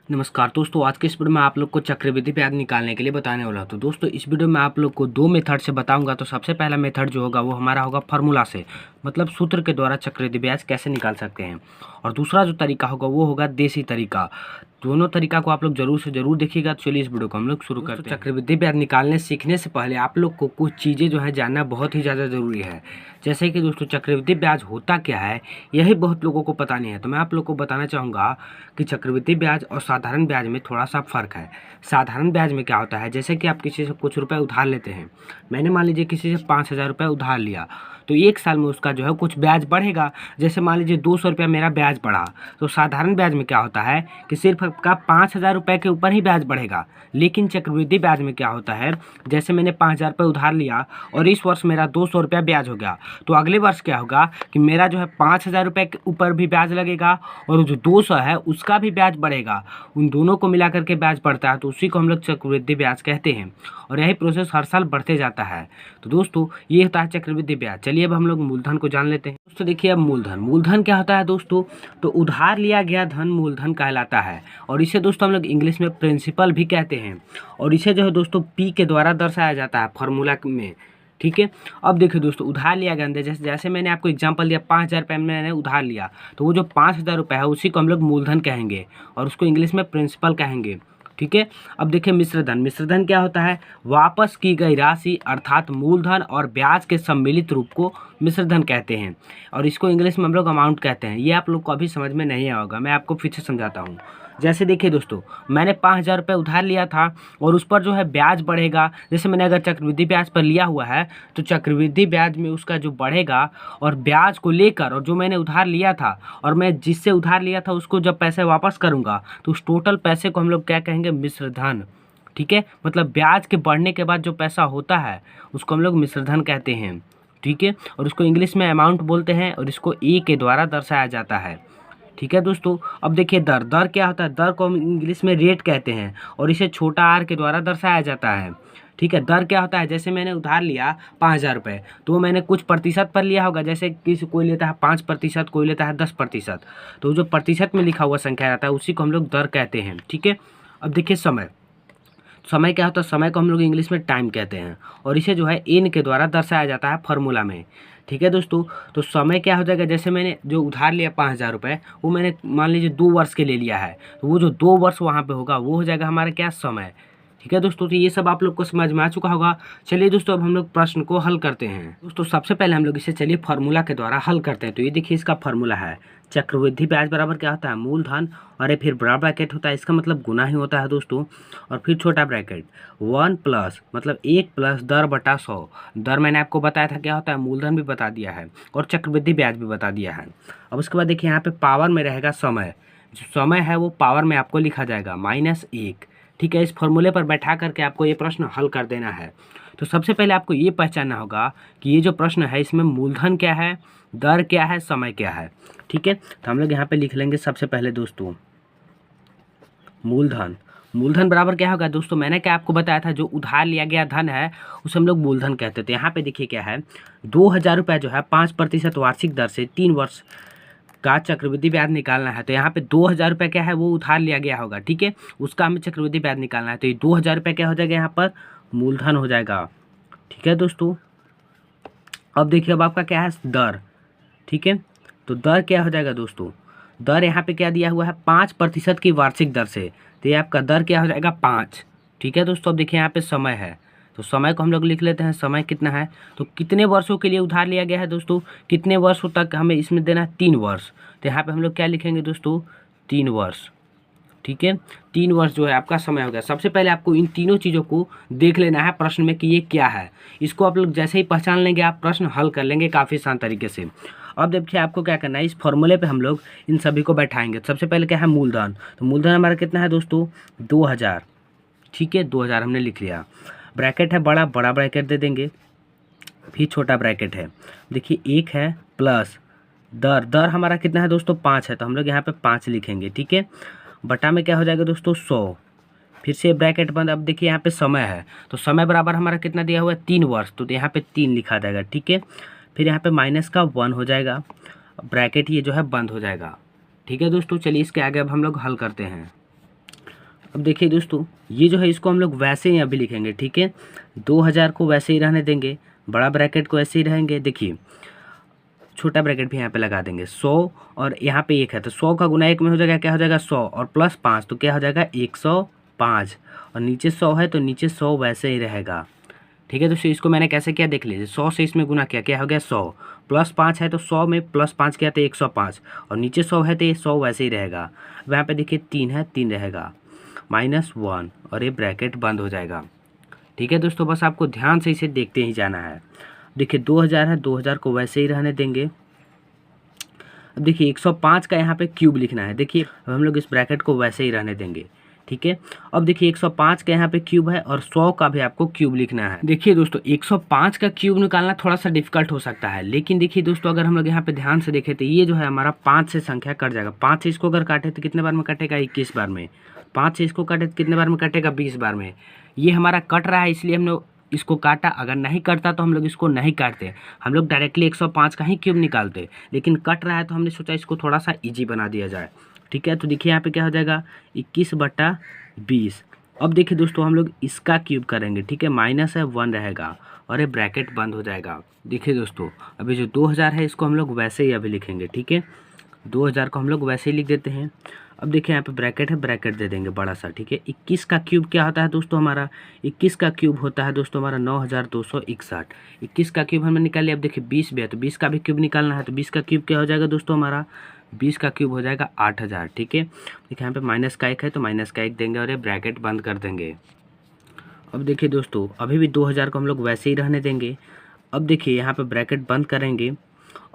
नमस्कार दोस्तों, आज के इस वीडियो में आप लोग को चक्रवृद्धि ब्याज निकालने के लिए बताने वाला हूं। तो दोस्तों इस वीडियो में आप लोग को दो मेथड से बताऊंगा। तो सबसे पहला मेथड जो होगा वो हमारा होगा फार्मूला से, मतलब सूत्र के द्वारा चक्रवृद्धि ब्याज कैसे निकाल सकते हैं। और दूसरा जो तरीका होगा वो होगा देसी तरीका। दोनों तरीका को आप लोग जरूर से जरूर देखिएगा। चलिए इस वीडियो को हम लोग शुरू करते हैं। चक्रवृद्धि ब्याज निकालने सीखने से पहले आप लोग को कुछ चीज़ें जो है जानना बहुत ही ज़्यादा ज़रूरी है। जैसे कि दोस्तों चक्रवृद्धि ब्याज होता क्या है, यही बहुत लोगों को पता नहीं है। तो मैं आप लोग को बताना चाहूँगा कि चक्रवृद्धि ब्याज और साधारण ब्याज में थोड़ा सा फ़र्क है। साधारण ब्याज में क्या होता है, जैसे कि आप किसी से कुछ रुपए उधार लेते हैं। मैंने मान लीजिए किसी से 5,000 रुपये उधार लिया, तो एक साल में उसका जो है कुछ ब्याज बढ़ेगा। जैसे मान लीजिए 200 रुपया मेरा ब्याज बढ़ा, तो साधारण ब्याज में क्या होता है कि सिर्फ आपका 5,000 रुपये के ऊपर ही ब्याज बढ़ेगा। लेकिन चक्रवृद्धि ब्याज में क्या होता है, जैसे मैंने 5,000 रुपये उधार लिया और इस वर्ष मेरा 200 रुपया ब्याज हो गया, तो अगले वर्ष क्या होगा कि मेरा जो है 5,000 रुपये के ऊपर भी ब्याज लगेगा और जो 200 है उसका भी ब्याज बढ़ेगा। उन दोनों को मिला करके ब्याज बढ़ता है, तो उसी को हम लोग चक्रवृद्धि ब्याज कहते हैं। और यही प्रोसेस हर साल बढ़ते जाता है। तो दोस्तों ये होता है चक्रवृद्धि ब्याज। चलिए अब हम लोग मूलधन को जान लेते हैं। दोस्तों देखिए अब मूलधन क्या होता है दोस्तों, तो उधार लिया गया धन मूलधन कहलाता है। और इसे दोस्तों हम लोग इंग्लिश में प्रिंसिपल भी कहते हैं। और इसे जो है दोस्तों पी के द्वारा दर्शाया जाता है फॉर्मूला में। ठीक है, अब देखिए दोस्तों उधार लिया गया, जैसे मैंने आपको एग्जांपल दिया 5,000 रुपये मैंने उधार लिया, तो वो जो 5,000 रुपये है उसी को हम लोग मूलधन कहेंगे और उसको इंग्लिश में प्रिंसिपल कहेंगे। ठीक है, अब देखिए मिश्रधन क्या होता है, वापस की गई राशि अर्थात मूलधन और ब्याज के सम्मिलित रूप को मिश्रधन कहते हैं। और इसको इंग्लिश में हम लोग अमाउंट कहते हैं। ये आप लोग को अभी समझ में नहीं आया होगा, मैं आपको फिर से समझाता हूँ। जैसे देखिए दोस्तों मैंने 5,000 रुपये उधार लिया था और उस पर जो है ब्याज बढ़ेगा। जैसे मैंने अगर चक्रवृद्धि ब्याज पर लिया हुआ है तो चक्रवृद्धि ब्याज में उसका जो बढ़ेगा और ब्याज को लेकर, और जो मैंने उधार लिया था और मैं जिससे उधार लिया था उसको जब पैसे वापस करूँगा तो उस टोटल पैसे को हम लोग क्या कहेंगे, मिश्रधन। ठीक है, मतलब ब्याज के बढ़ने के बाद जो पैसा होता है उसको हम लोग मिश्रधन कहते हैं। ठीक है, और उसको इंग्लिश में अमाउंट बोलते हैं और इसको ए के द्वारा दर्शाया जाता है। ठीक है दोस्तों, अब देखिए दर क्या होता है, दर को हम इंग्लिश में रेट कहते हैं और इसे छोटा आर के द्वारा दर्शाया जाता है। ठीक है, दर क्या होता है, जैसे मैंने उधार लिया 5,000 रुपये, तो मैंने कुछ प्रतिशत पर लिया होगा। जैसे किसी कोई लेता है 5%, कोई लेता है 10%, तो जो प्रतिशत में लिखा हुआ संख्या रहता है उसी को हम लोग दर कहते हैं। ठीक है, अब देखिए समय क्या होता है, समय को हम लोग इंग्लिश में टाइम कहते हैं और इसे जो है एन के द्वारा दर्शाया जाता है फॉर्मूला में। ठीक है दोस्तों, तो समय क्या हो जाएगा, जैसे मैंने जो उधार लिया 5,000 रुपये, वो मैंने मान लीजिए 2 वर्ष के लिए लिया है, तो वो जो 2 वर्ष वहाँ पे होगा वो हो जाएगा हमारा क्या, समय। ठीक है दोस्तों, तो ये सब आप लोग को समझ में आ चुका होगा। चलिए दोस्तों अब हम लोग प्रश्न को हल करते हैं। दोस्तों सबसे पहले हम लोग इसे चलिए फार्मूला के द्वारा हल करते हैं। तो ये देखिए इसका फार्मूला है, चक्रवृद्धि ब्याज बराबर क्या होता है, मूलधन, और ये फिर बड़ा ब्रैकेट होता है, इसका मतलब गुना ही होता है दोस्तों, और फिर छोटा ब्रैकेट 1 प्लस मतलब 1 प्लस दर बटा 100। दर मैंने आपको बताया था क्या होता है, मूलधन भी बता दिया है और चक्रवृद्धि ब्याज भी बता दिया है। अब उसके बाद देखिए यहाँ पे पावर में रहेगा समय, जो समय है वो पावर में आपको लिखा जाएगा -1। ठीक है, इस फॉर्मूले पर बैठा करके आपको ये प्रश्न हल कर देना है। तो सबसे पहले आपको ये पहचानना होगा कि ये जो प्रश्न है इसमें मूलधन क्या है, दर क्या है, समय क्या है। ठीक है, तो हम लोग यहाँ पे लिख लेंगे सबसे पहले दोस्तों मूलधन बराबर क्या होगा दोस्तों, मैंने क्या आपको बताया था, जो उधार लिया गया धन है उसे हम लोग मूलधन कहते थे। यहाँ पे देखिए क्या है, 2,000 रुपये जो है 5% वार्षिक दर से 3 वर्ष का चक्रवृद्धि ब्याज निकालना है। तो यहाँ पे 2,000 रुपये क्या है, वो उधार लिया गया होगा। ठीक है, उसका हमें चक्रवृद्धि ब्याज निकालना है, तो ये 2,000 रुपये क्या हो जाएगा, यहाँ पर मूलधन हो जाएगा। ठीक है दोस्तों, अब देखिए अब आपका क्या है, दर। ठीक है, तो दर क्या हो जाएगा दोस्तों, दर यहाँ पे क्या दिया हुआ है, 5% की वार्षिक दर से, तो ये आपका दर क्या हो जाएगा, 5। ठीक है दोस्तों, अब देखिए यहाँ पे समय है, तो समय को हम लोग लिख लेते हैं, समय कितना है, तो कितने वर्षों के लिए उधार लिया गया है दोस्तों, कितने वर्षों तक हमें इसमें देना है, 3 वर्ष। तो यहाँ पे हम लोग क्या लिखेंगे दोस्तों, 3 वर्ष। ठीक है, 3 वर्ष जो है आपका समय हो गया। सबसे पहले आपको इन तीनों चीज़ों को देख लेना है प्रश्न में कि ये क्या है। इसको आप लोग जैसे ही पहचान लेंगे आप प्रश्न हल कर लेंगे काफ़ी आसान तरीके से। अब देखिए आपको क्या करना है, इस फॉर्मूले पे हम लोग इन सभी को बैठाएंगे। सबसे पहले क्या है, मूलधन, तो मूलधन हमारा कितना है दोस्तों, 2,000। ठीक है, 2,000 हमने लिख लिया। ब्रैकेट है बड़ा ब्रैकेट दे देंगे, फिर छोटा ब्रैकेट है, देखिए 1 है प्लस दर हमारा कितना है दोस्तों, 5 है, तो हम लोग यहाँ पे 5 लिखेंगे। ठीक है, बटा में क्या हो जाएगा दोस्तों, 100, फिर से ब्रैकेट बंद। अब देखिए यहाँ पे समय है, तो समय बराबर हमारा कितना दिया हुआ है, 3 वर्ष, तो यहाँ पे 3 लिखा जाएगा। ठीक है, फिर यहाँ पे माइनस का 1 हो जाएगा, ब्रैकेट ये जो है बंद हो जाएगा। ठीक है दोस्तों, चलिए इसके आगे अब हम लोग हल करते हैं। अब देखिए दोस्तों, ये जो है इसको हम लोग वैसे ही अभी लिखेंगे, ठीक है। 2000 को वैसे ही रहने देंगे, बड़ा ब्रैकेट को ऐसे ही रहेंगे। देखिए छोटा ब्रैकेट भी यहाँ पे लगा देंगे। 100 और यहाँ पे 1 है तो 100 का गुना 1 में हो जाएगा, क्या हो जाएगा 100 और प्लस 5 तो क्या हो जाएगा 105। और नीचे 100 है तो नीचे 100 वैसे ही रहेगा, ठीक है। दोस्तों इसको मैंने कैसे किया देख लीजिए, 100 से इसमें गुना किया, क्या हो गया 100 प्लस 5 है तो 100 में प्लस 5 किया तो 105 और नीचे 100 है तो ये 100 वैसे ही रहेगा। अब यहाँ पे देखिए 3 है, 3 रहेगा -1 और ये ब्रैकेट बंद हो जाएगा, ठीक है। दोस्तों बस आपको ध्यान से इसे देखते ही जाना है। देखिए 2000 है, 2000 को वैसे ही रहने देंगे। अब देखिए 105 का यहाँ पे क्यूब लिखना है। देखिए हम लोग इस ब्रैकेट को वैसे ही रहने देंगे, ठीक है। अब देखिए 105 का यहाँ पे क्यूब है और 100 का भी आपको क्यूब लिखना है। देखिए दोस्तों 105 का क्यूब निकालना थोड़ा सा डिफिकल्ट हो सकता है, लेकिन देखिए दोस्तों अगर हम लोग यहाँ पे ध्यान से देखें तो ये जो है हमारा 5 से संख्या कट जाएगा। 5 से इसको अगर काटे तो कितने बार में कटेगा 21 बार में। 5 से इसको काटे तो कितने बार में कटेगा 20 बार में। ये हमारा कट रहा है इसलिए हम लोग इसको काटा, अगर नहीं कटता तो हम लोग इसको नहीं काटते, हम लोग डायरेक्टली 105 का ही क्यूब निकालते। लेकिन कट रहा है तो हमने सोचा इसको थोड़ा सा इजी बना दिया जाए, ठीक है। तो देखिए यहाँ पे क्या हो जाएगा 21/20। अब देखिए दोस्तों हम लोग इसका क्यूब करेंगे, ठीक है, माइनस है 1 रहेगा और ये ब्रैकेट बंद हो जाएगा। देखिए दोस्तों अभी जो 2000 है इसको हम लोग वैसे ही अभी लिखेंगे, ठीक है। 2000 को हम लोग वैसे ही लिख देते हैं। अब देखिए यहाँ पे ब्रैकेट है, ब्रैकेट दे देंगे बड़ा सा, ठीक है। 21 का क्यूब क्या होता है दोस्तों हमारा, 21 का क्यूब होता है दोस्तों हमारा 9261। 21 का क्यूब हमने निकाल लिया। अब देखिए 20 भी है तो 20 का भी क्यूब निकालना है, तो 20 का क्यूब क्या हो जाएगा दोस्तों हमारा, 20 का क्यूब हो जाएगा 8000, ठीक है। देखिए यहाँ पे माइनस का 1 है तो माइनस का 1 देंगे और ये ब्रैकेट बंद कर देंगे। अब देखिए दोस्तों अभी भी 2000 को हम लोग वैसे ही रहने देंगे। अब देखिए यहाँ पे ब्रैकेट बंद करेंगे।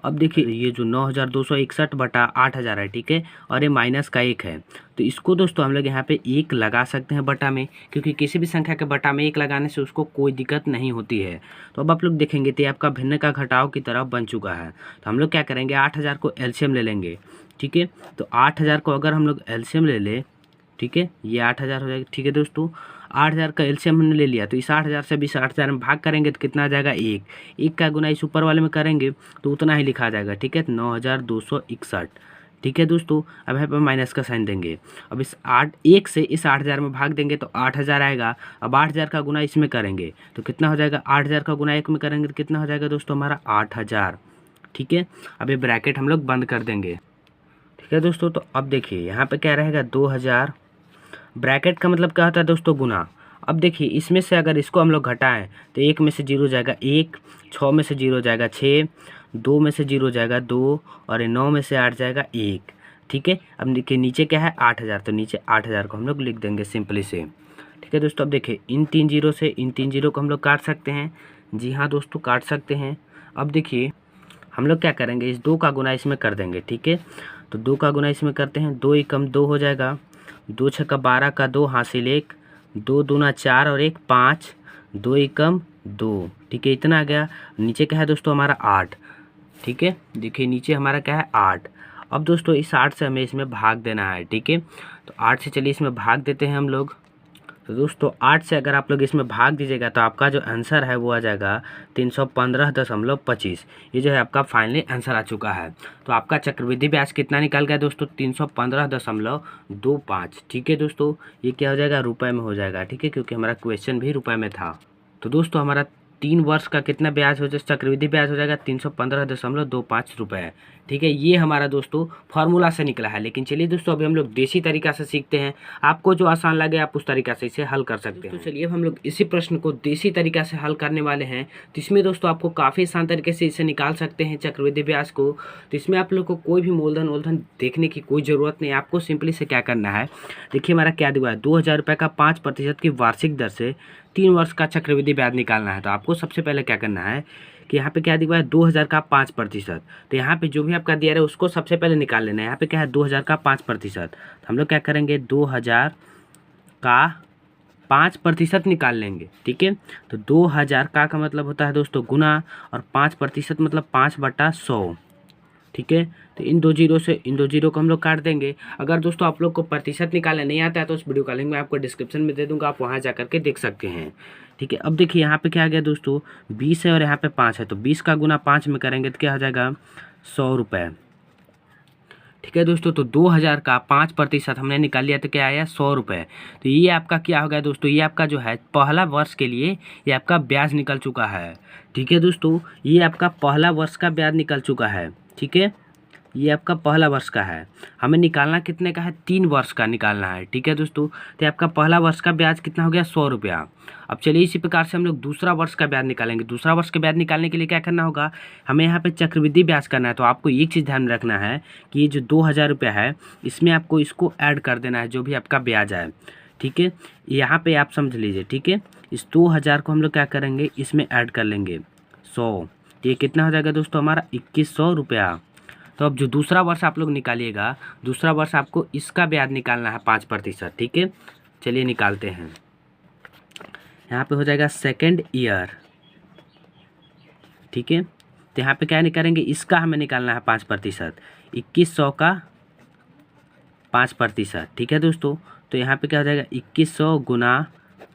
अब देखिए ये जो 9261/8000 है, ठीक है, और ये माइनस का 1 है तो इसको दोस्तों हम लोग यहाँ पे 1 लगा सकते हैं बटा में, क्योंकि किसी भी संख्या के बटा में 1 लगाने से उसको कोई दिक्कत नहीं होती है। तो अब आप लोग देखेंगे तो ये आपका भिन्न का घटाव की तरफ बन चुका है। तो हम लोग क्या करेंगे 8000 को एलसीएम ले लेंगे, ठीक है। तो 8000 को अगर हम लोग एलसीएम ले ले, ठीक है, ये 8000 हो जाएगा, ठीक है दोस्तों। 8000 का एलसीएम हमने ले लिया तो इस 8000 से 8000 में भाग करेंगे तो कितना आ जाएगा 1। 1 का गुना इस ऊपर वाले में करेंगे तो उतना ही लिखा जाएगा, ठीक है, 9261, ठीक है दोस्तों। अब यहाँ पर माइनस का साइन देंगे। अब इस 1 से इस 8000 में भाग देंगे तो 8000 आएगा। अब 8000 का गुना इसमें करेंगे तो कितना हो जाएगा, 8000 का गुना 1 में करेंगे तो कितना हो जाएगा दोस्तों हमारा 8000, ठीक है। अब ये ब्रैकेट हम लोग बंद कर देंगे, ठीक है दोस्तों। तो अब देखिए यहाँ पे क्या रहेगा 2000, ब्रैकेट का मतलब क्या होता है दोस्तों गुना। अब देखिए इसमें से अगर इसको हम लोग घटाएं तो 1 में से 0 जाएगा 1, 6 में से 0 जाएगा 6, 2 में से 0 जाएगा 2 और 9 में से 8 जाएगा 1, ठीक है। अब देखिए नीचे क्या है 8000 तो नीचे 8000 को हम लोग लिख देंगे सिंपली से, ठीक है दोस्तों। अब देखिए इन 3 जीरो से इन 3 जीरो को हम लोग काट सकते हैं, जी हाँ दोस्तों काट सकते हैं। अब देखिए हम लोग क्या करेंगे इस 2 का गुना इसमें कर देंगे, ठीक है। तो 2 का गुना इसमें करते हैं, 2 एकम 2 हो जाएगा, 2 छक्का 12 का 2 हासिल 1, 2 दूना 4 और 1 5, 2 एकम 2, ठीक है, इतना आ गया। नीचे क्या है दोस्तों हमारा 8, ठीक है। देखिए नीचे हमारा क्या है 8। अब दोस्तों इस 8 से हमें इसमें भाग देना है, ठीक है। तो 8 से चलिए इसमें भाग देते हैं हम लोग। तो दोस्तों 8 से अगर आप लोग इसमें भाग दीजिएगा तो आपका जो आंसर है वो आ जाएगा 315.25। ये जो है आपका फाइनली आंसर आ चुका है। तो आपका चक्रवृद्धि ब्याज कितना निकल गया दोस्तों 315.25, ठीक है दोस्तों। ये क्या हो जाएगा रुपए में हो जाएगा, ठीक है, क्योंकि हमारा क्वेश्चन भी रुपए में था। तो दोस्तों हमारा 3 वर्ष का कितना ब्याज हो जाएगा, चक्रवृद्धि ब्याज हो जाएगा 315.25 रुपये, ठीक है। ये हमारा दोस्तों फार्मूला से निकला है। लेकिन चलिए दोस्तों अभी हम लोग देसी तरीका से सीखते हैं, आपको जो आसान लगे आप उस तरीका से इसे हल कर सकते हैं। तो चलिए अब हम लोग इसी प्रश्न को देसी तरीका से हल करने वाले हैं। तो इसमें दोस्तों आपको काफ़ी आसान तरीके से इसे निकाल सकते हैं चक्रवृद्धि ब्याज को। तो इसमें आप लोग को कोई भी मूलधन वोलधन देखने की कोई ज़रूरत नहीं है। आपको सिंपली से क्या करना है, देखिए हमारा क्या दिया है 2000 रुपये का 5% की वार्षिक दर से 3 वर्ष का चक्रवृद्धि ब्याज निकालना है। तो आपको सबसे पहले क्या करना है कि यहाँ पे क्या दिया है 2000 का 5%। तो यहाँ पे जो भी आपका दिया है उसको सबसे पहले निकाल लेना है। यहाँ पे क्या है 2000 का 5%। तो हम लोग क्या करेंगे 2000 का 5% निकाल लेंगे, ठीक है। तो 2000 का मतलब होता है दोस्तों गुना, और 5% मतलब 5/100, ठीक है। तो इन 2 जीरो से इन 2 जीरो को हम लोग काट देंगे। अगर दोस्तों आप लोग को प्रतिशत निकालना नहीं आता है तो उस वीडियो का लिंक मैं आपको डिस्क्रिप्शन में दे दूंगा, आप वहाँ जा करके देख सकते हैं, ठीक है। अब देखिए यहाँ पे क्या आ गया दोस्तों 20 है और यहाँ पे 5 है, तो 20 का गुना 5 में करेंगे तो क्या हो जाएगा 100 रुपये, ठीक है दोस्तों, तो 2000 का 5% हमने निकाल लिया तो क्या आया 100 रुपये। तो ये आपका क्या हो गया दोस्तों, ये आपका जो है पहला वर्ष के लिए ये आपका ब्याज निकल चुका है। ठीक है दोस्तों, ये आपका पहला वर्ष का ब्याज निकल चुका है। ठीक है, ये आपका पहला वर्ष का है। हमें निकालना कितने का है, 3 वर्ष का निकालना है। ठीक है दोस्तों, तो आपका पहला वर्ष का ब्याज कितना हो गया 100 रुपया। अब चलिए इसी प्रकार से हम लोग दूसरा वर्ष का ब्याज निकालेंगे। दूसरा वर्ष का ब्याज निकालने के लिए क्या करना होगा, हमें यहाँ पे चक्रवृद्धि ब्याज करना है। तो आपको एक चीज़ ध्यान रखना है कि ये जो 2000 रुपया है इसमें आपको इसको ऐड कर देना है, जो भी आपका ब्याज है। ठीक है, यहाँ पे आप समझ लीजिए। ठीक है, इस 2000 को हम लोग क्या करेंगे, इसमें ऐड कर लेंगे 100। ये कितना हो जाएगा दोस्तों हमारा 2100 रुपया। तो अब जो दूसरा वर्ष आप लोग निकालिएगा, दूसरा वर्ष आपको इसका ब्याज निकालना है 5%। ठीक है, चलिए निकालते हैं। यहाँ पे हो जाएगा सेकेंड ईयर। ठीक है, तो यहाँ पे क्या निकालेंगे, इसका हमें निकालना है 5%, 2100 का 5%। ठीक है दोस्तों, तो यहाँ पे क्या हो जाएगा 2100 गुना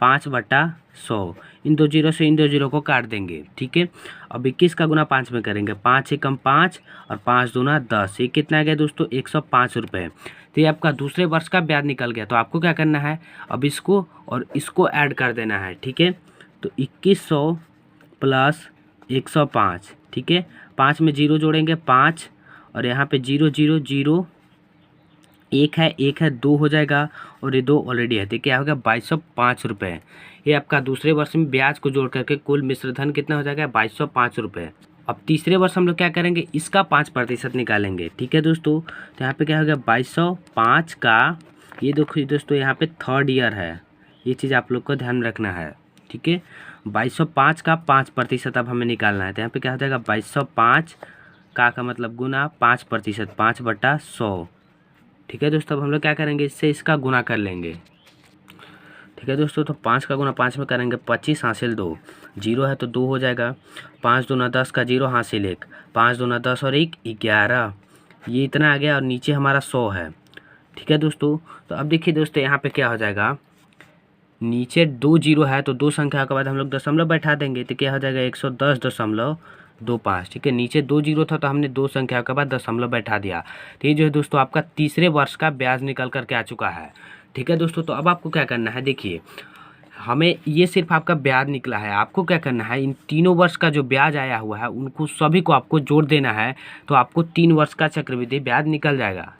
5/100। इन दो जीरो से इन दो जीरो को काट देंगे। ठीक है, अब 21 का गुना 5 में करेंगे, 5 एकम 5 और 5 दूना 10। ये कितना आ गया दोस्तों 105 रुपये। तो ये आपका दूसरे वर्ष का ब्याज निकल गया। तो आपको क्या करना है, अब इसको और इसको ऐड कर देना है। ठीक है, तो 2100 प्लस 105। ठीक है, 5 में जीरो जोड़ेंगे 5 और यहाँ पे 0 0 0 एक है 2 हो जाएगा और ये 2 ऑलरेडी है। तो क्या हो गया 2205 रुपये। ये आपका दूसरे वर्ष में ब्याज को जोड़ करके कुल मिश्र धन कितना हो जाएगा 2205 रुपये। अब तीसरे वर्ष हम लोग क्या करेंगे, इसका 5% निकालेंगे। ठीक है दोस्तों, तो यहाँ पे क्या हो गया 2205 का, ये देखिए दोस्तों यहाँ पे थर्ड ईयर है, ये चीज़ आप लोग को ध्यान रखना है। ठीक है, 2205 का 5% अब हमें निकालना है। तो यहाँ पे क्या हो जाएगा 2205 का मतलब गुना 5%, 5/100। ठीक है दोस्तों, अब हम लोग क्या करेंगे, इससे इसका गुना कर लेंगे। ठीक है दोस्तों, तो 5 का गुना 5 में करेंगे 25 हासिल 2, 0 है तो 2 हो जाएगा। 5 दूना 10 का 0 हासिल 1, 5 दूना 10 और 1 11। ये इतना आ गया और नीचे हमारा 100 है। ठीक है दोस्तों, तो अब देखिए दोस्तों यहाँ पे क्या हो जाएगा, नीचे 2 जीरो है तो 2 संख्या के बाद हम लोग दशमलव बैठा देंगे। तो क्या हो जाएगा 110.25। ठीक है, नीचे 2 जीरो था तो हमने 2 संख्या के बाद दशमलव बैठा दिया। तो ये जो है दोस्तों आपका तीसरे वर्ष का ब्याज निकल करके आ चुका है। ठीक है दोस्तों, तो अब आपको क्या करना है, देखिए हमें ये सिर्फ आपका ब्याज निकला है, आपको क्या करना है, इन तीनों वर्ष का जो ब्याज आया हुआ है उनको सभी को आपको जोड़ देना है। तो आपको 3 वर्ष का चक्रवृद्धि ब्याज निकल जाएगा।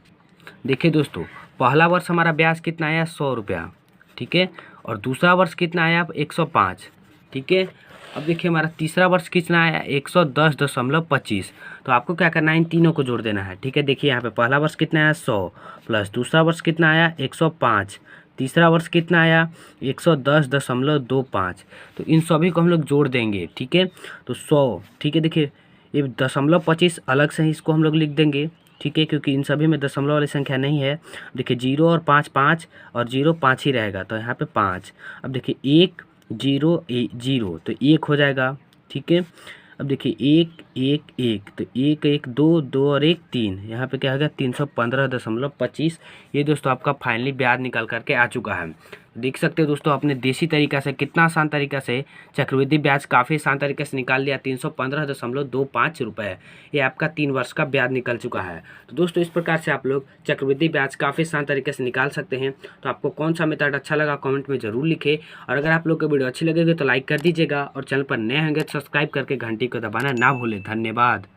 देखिए दोस्तों, पहला वर्ष हमारा ब्याज कितना आया 100 रुपया। ठीक है, और दूसरा वर्ष कितना आया 105। ठीक है, अब देखिए हमारा तीसरा वर्ष कितना आया 110.25। तो आपको क्या करना है, इन तीनों को जोड़ देना है। ठीक है, देखिए यहाँ पे पहला वर्ष कितना आया 100 प्लस दूसरा वर्ष कितना आया 105, तीसरा वर्ष कितना आया 110.25। तो इन सभी को हम लोग जोड़ देंगे। ठीक है, तो 100। ठीक है, देखिए ये 0.25 अलग से ही इसको हम लोग लिख देंगे। ठीक है, क्योंकि इन सभी में दशमलव वाली संख्या नहीं है। देखिए 0 और 5 5 और 0 5 ही रहेगा, तो यहाँ पे 5। अब देखिए 1 0 0 तो 1 हो जाएगा। ठीक है, अब देखिए 1 1 1 तो 1 1 2 2 और 1 3, यहाँ पे क्या हो गया 315.25। ये दोस्तों आपका फाइनली ब्याज निकल करके आ चुका है। देख सकते हो दोस्तों, अपने देसी तरीका से कितना आसान तरीका से चक्रवृद्धि ब्याज काफ़ी आसान तरीके से निकाल लिया, 315.25 रुपये। ये आपका 3 वर्ष का ब्याज निकल चुका है। तो दोस्तों इस प्रकार से आप लोग चक्रवृद्धि ब्याज काफ़ी आसान तरीके से निकाल सकते हैं। तो आपको कौन सा मेथड अच्छा लगा कमेंट में ज़रूर लिखें, और अगर आप लोग को वीडियो अच्छी लगेगी तो लाइक कर दीजिएगा, और चैनल पर नए होंगे तो सब्सक्राइब करके घंटी को दबाना ना भूलें। धन्यवाद।